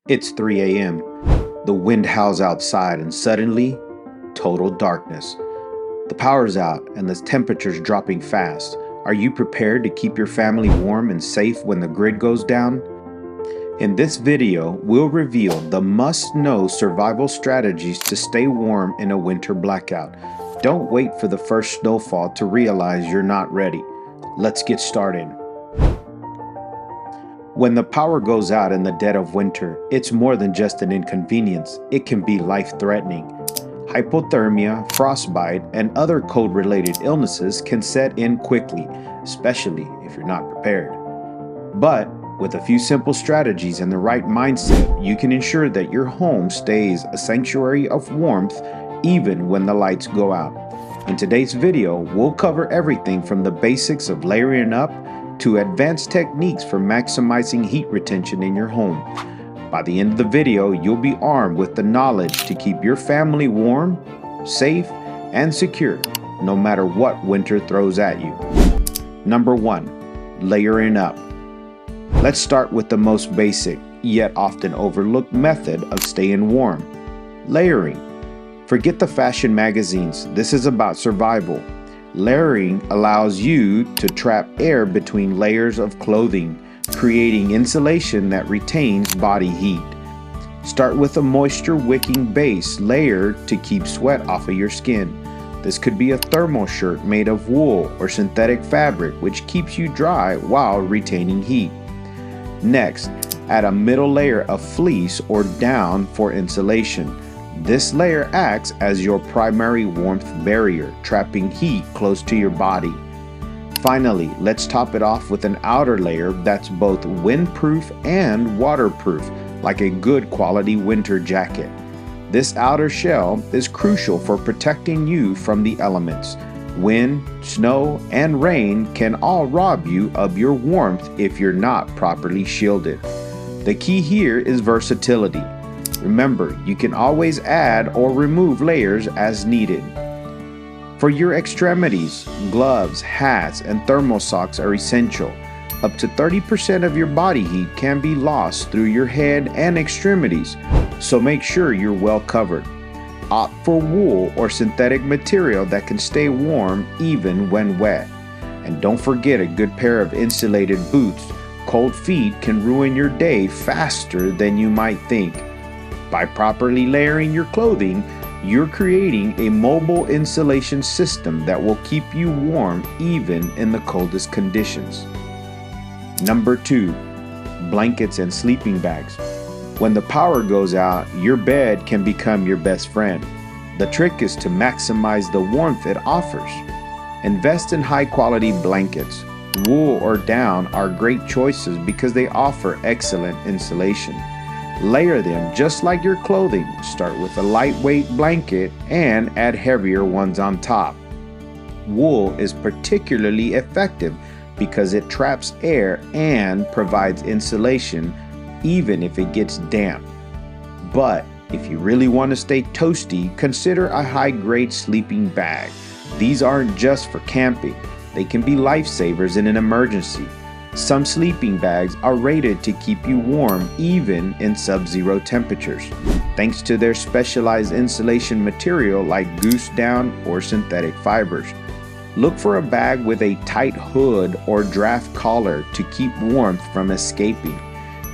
It's 3 a.m. The wind howls outside and suddenly, total darkness. The power's out and the temperature's dropping fast. Are you prepared to keep your family warm and safe when the grid goes down? In this video, we'll reveal the must-know survival strategies to stay warm in a winter blackout. Don't wait for the first snowfall to realize you're not ready. Let's get started. When the power goes out in the dead of winter, it's more than just an inconvenience. It can be life-threatening. Hypothermia, frostbite, and other cold-related illnesses can set in quickly, especially if you're not prepared. But with a few simple strategies and the right mindset, you can ensure that your home stays a sanctuary of warmth even when the lights go out. In today's video, we'll cover everything from the basics of layering up to advanced techniques for maximizing heat retention in your home. By the end of the video, you'll be armed with the knowledge to keep your family warm, safe, and secure, no matter what winter throws at you. Number 1, layering up. Let's start with the most basic, yet often overlooked method of staying warm: layering. Forget the fashion magazines. This is about survival. Layering allows you to trap air between layers of clothing, creating insulation that retains body heat. Start with a moisture-wicking base layer to keep sweat off of your skin. This could be a thermal shirt made of wool or synthetic fabric, which keeps you dry while retaining heat. Next, add a middle layer of fleece or down for insulation. This layer acts as your primary warmth barrier, trapping heat close to your body. Finally, let's top it off with an outer layer that's both windproof and waterproof, like a good quality winter jacket. This outer shell is crucial for protecting you from the elements. Wind, snow, and rain can all rob you of your warmth if you're not properly shielded. The key here is versatility. Remember, you can always add or remove layers as needed. For your extremities, gloves, hats, and thermal socks are essential. Up to 30% of your body heat can be lost through your head and extremities, so make sure you're well covered. Opt for wool or synthetic material that can stay warm even when wet. And don't forget a good pair of insulated boots. Cold feet can ruin your day faster than you might think. By properly layering your clothing, you're creating a mobile insulation system that will keep you warm even in the coldest conditions. Number 2, blankets and sleeping bags. When the power goes out, your bed can become your best friend. The trick is to maximize the warmth it offers. Invest in high-quality blankets. Wool or down are great choices because they offer excellent insulation. Layer them just like your clothing. Start with a lightweight blanket and add heavier ones on top. Wool is particularly effective because it traps air and provides insulation even if it gets damp. But if you really want to stay toasty, consider a high-grade sleeping bag. These aren't just for camping. They can be lifesavers in an emergency. Some sleeping bags are rated to keep you warm even in sub-zero temperatures, thanks to their specialized insulation material like goose down or synthetic fibers. Look for a bag with a tight hood or draft collar to keep warmth from escaping.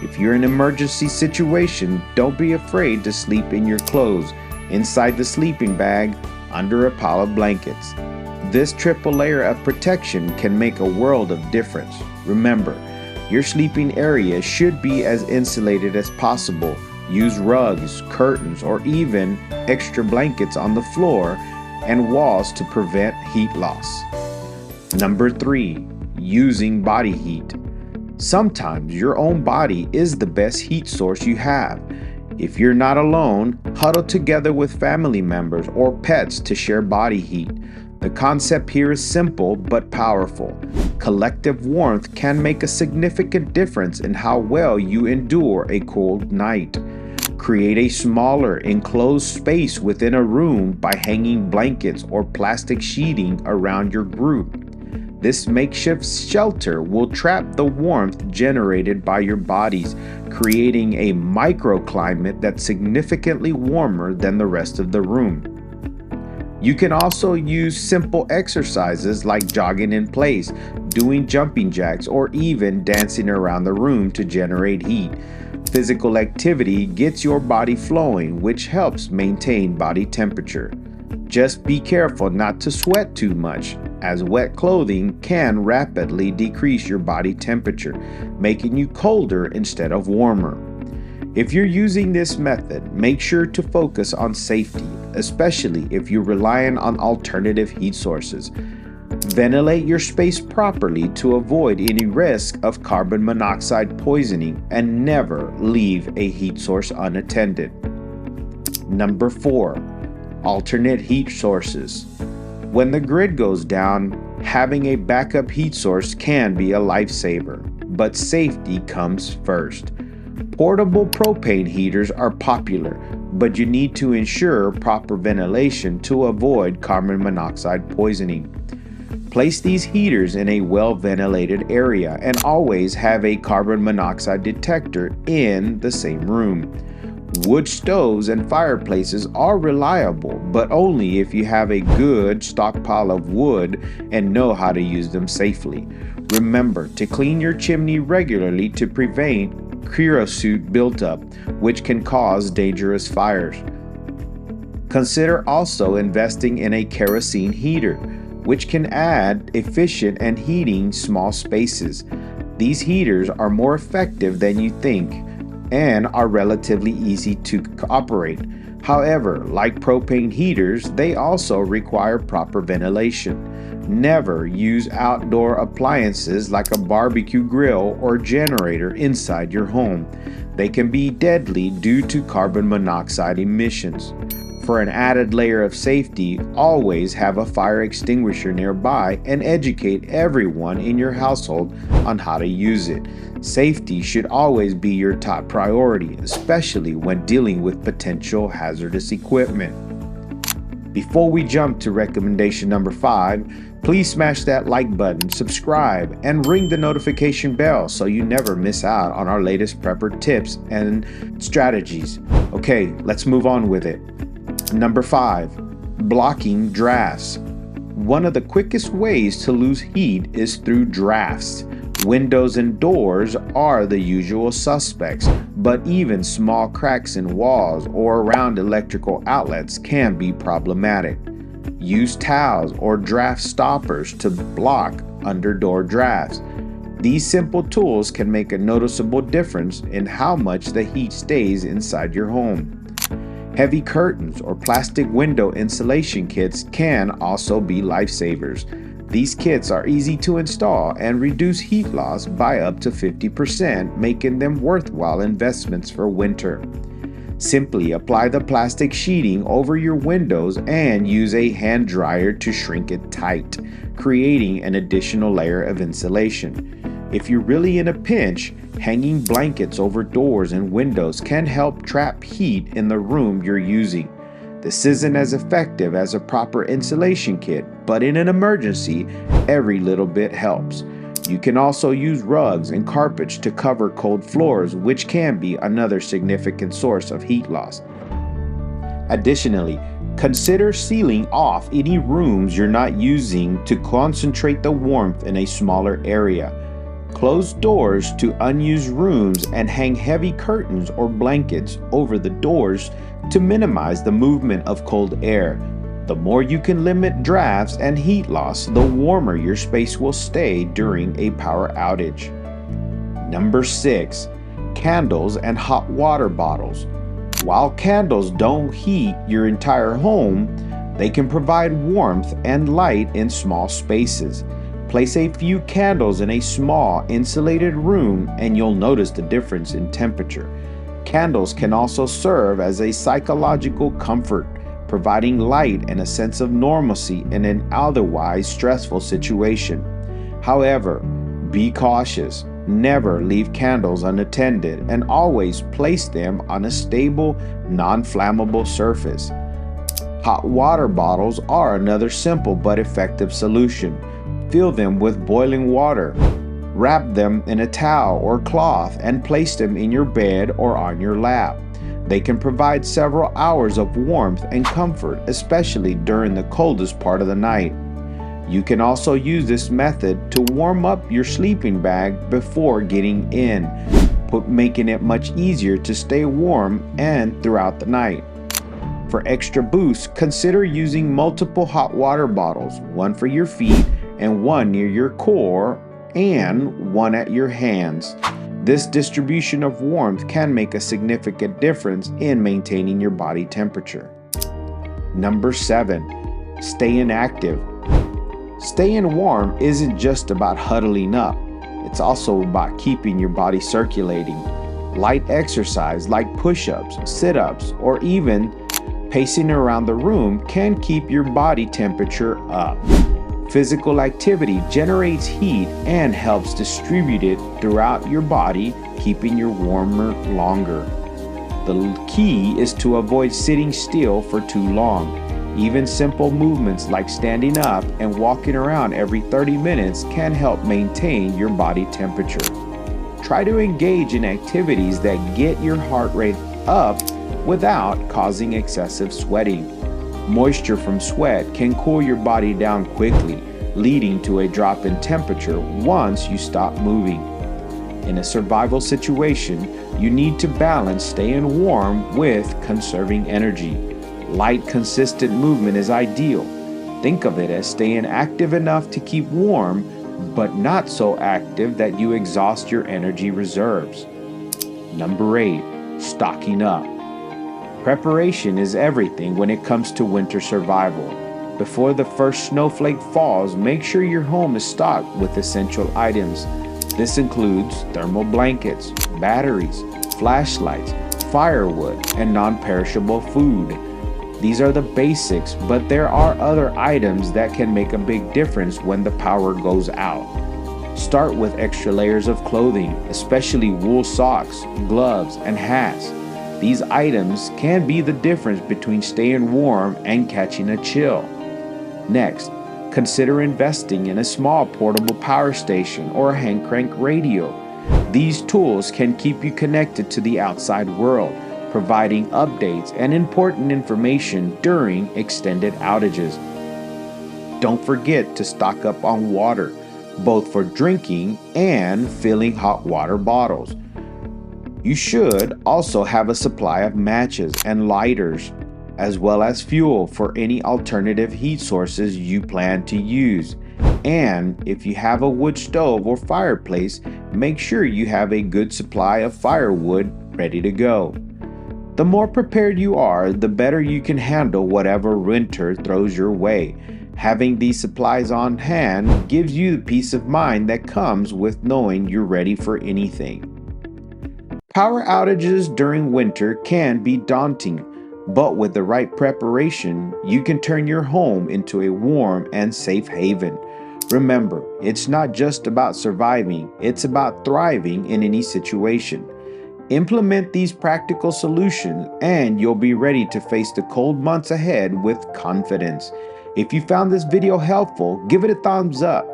If you're in an emergency situation, don't be afraid to sleep in your clothes, inside the sleeping bag, under a pile of blankets. This triple layer of protection can make a world of difference. Remember, your sleeping area should be as insulated as possible. Use rugs, curtains, or even extra blankets on the floor and walls to prevent heat loss. Number 3, using body heat. Sometimes your own body is the best heat source you have. If you're not alone, huddle together with family members or pets to share body heat. The concept here is simple but powerful. Collective warmth can make a significant difference in how well you endure a cold night. Create a smaller, enclosed space within a room by hanging blankets or plastic sheeting around your group. This makeshift shelter will trap the warmth generated by your bodies, creating a microclimate that's significantly warmer than the rest of the room. You can also use simple exercises like jogging in place, doing jumping jacks, or even dancing around the room to generate heat. Physical activity gets your body flowing, which helps maintain body temperature. Just be careful not to sweat too much, as wet clothing can rapidly decrease your body temperature, making you colder instead of warmer. If you're using this method, make sure to focus on safety, especially if you're relying on alternative heat sources. Ventilate your space properly to avoid any risk of carbon monoxide poisoning, and never leave a heat source unattended. Number 4. Alternate heat sources. When the grid goes down, having a backup heat source can be a lifesaver, but safety comes first. Portable propane heaters are popular, but you need to ensure proper ventilation to avoid carbon monoxide poisoning. Place these heaters in a well-ventilated area and always have a carbon monoxide detector in the same room. Wood stoves and fireplaces are reliable, but only if you have a good stockpile of wood and know how to use them safely. Remember to clean your chimney regularly to prevent creosote buildup, which can cause dangerous fires. Consider also investing in a kerosene heater, which can add efficient and heating small spaces. These heaters are more effective than you think and are relatively easy to operate. However, like propane heaters, they also require proper ventilation. Never use outdoor appliances like a barbecue grill or generator inside your home. They can be deadly due to carbon monoxide emissions. For an added layer of safety, always have a fire extinguisher nearby and educate everyone in your household on how to use it. Safety should always be your top priority, especially when dealing with potential hazardous equipment. Before we jump to recommendation number 5, please smash that like button, subscribe, and ring the notification bell so you never miss out on our latest prepper tips and strategies. Okay, let's move on with it. Number 5, blocking drafts. One of the quickest ways to lose heat is through drafts. Windows and doors are the usual suspects, but even small cracks in walls or around electrical outlets can be problematic. Use towels or draft stoppers to block under-door drafts. These simple tools can make a noticeable difference in how much the heat stays inside your home. Heavy curtains or plastic window insulation kits can also be lifesavers. These kits are easy to install and reduce heat loss by up to 50%, making them worthwhile investments for winter. Simply apply the plastic sheeting over your windows and use a hand dryer to shrink it tight, creating an additional layer of insulation. If you're really in a pinch, hanging blankets over doors and windows can help trap heat in the room you're using. This isn't as effective as a proper insulation kit, but in an emergency, every little bit helps. You can also use rugs and carpets to cover cold floors, which can be another significant source of heat loss. Additionally, consider sealing off any rooms you're not using to concentrate the warmth in a smaller area. Close doors to unused rooms and hang heavy curtains or blankets over the doors to minimize the movement of cold air. The more you can limit drafts and heat loss, the warmer your space will stay during a power outage. Number 6, candles and hot water bottles. While candles don't heat your entire home, they can provide warmth and light in small spaces. Place a few candles in a small, insulated room and you'll notice the difference in temperature. Candles can also serve as a psychological comfort, providing light and a sense of normalcy in an otherwise stressful situation. However, be cautious. Never leave candles unattended and always place them on a stable, non-flammable surface. Hot water bottles are another simple but effective solution. Fill them with boiling water. Wrap them in a towel or cloth and place them in your bed or on your lap. They can provide several hours of warmth and comfort, especially during the coldest part of the night. You can also use this method to warm up your sleeping bag before getting in, making it much easier to stay warm and throughout the night. For extra boost, consider using multiple hot water bottles, one for your feet and one near your core and one at your hands. This distribution of warmth can make a significant difference in maintaining your body temperature. Number 7, staying active. Staying warm isn't just about huddling up. It's also about keeping your body circulating. Light exercise like push-ups, sit-ups, or even pacing around the room can keep your body temperature up. Physical activity generates heat and helps distribute it throughout your body, keeping you warmer longer. The key is to avoid sitting still for too long. Even simple movements like standing up and walking around every 30 minutes can help maintain your body temperature. Try to engage in activities that get your heart rate up without causing excessive sweating. Moisture from sweat can cool your body down quickly, leading to a drop in temperature once you stop moving. In a survival situation, you need to balance staying warm with conserving energy. Light, consistent movement is ideal. Think of it as staying active enough to keep warm, but not so active that you exhaust your energy reserves. Number 8, stocking up. Preparation is everything when it comes to winter survival. Before the first snowflake falls, make sure your home is stocked with essential items. This includes thermal blankets, batteries, flashlights, firewood, and non-perishable food. These are the basics, but there are other items that can make a big difference when the power goes out. Start with extra layers of clothing, especially wool socks, gloves, and hats. These items can be the difference between staying warm and catching a chill. Next, consider investing in a small portable power station or a hand crank radio. These tools can keep you connected to the outside world, providing updates and important information during extended outages. Don't forget to stock up on water, both for drinking and filling hot water bottles. You should also have a supply of matches and lighters, as well as fuel for any alternative heat sources you plan to use. And if you have a wood stove or fireplace, make sure you have a good supply of firewood ready to go. The more prepared you are, the better you can handle whatever winter throws your way. Having these supplies on hand gives you the peace of mind that comes with knowing you're ready for anything. Power outages during winter can be daunting, but with the right preparation, you can turn your home into a warm and safe haven. Remember, it's not just about surviving, it's about thriving in any situation. Implement these practical solutions and you'll be ready to face the cold months ahead with confidence. If you found this video helpful, give it a thumbs up.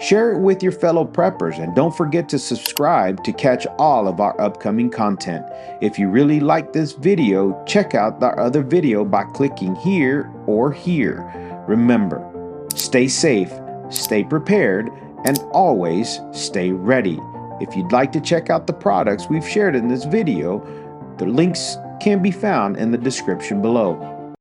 Share it with your fellow preppers and don't forget to subscribe to catch all of our upcoming content. If you really like this video, check out our other video by clicking here or here. Remember, stay safe, stay prepared, and always stay ready. If you'd like to check out the products we've shared in this video, the links can be found in the description below.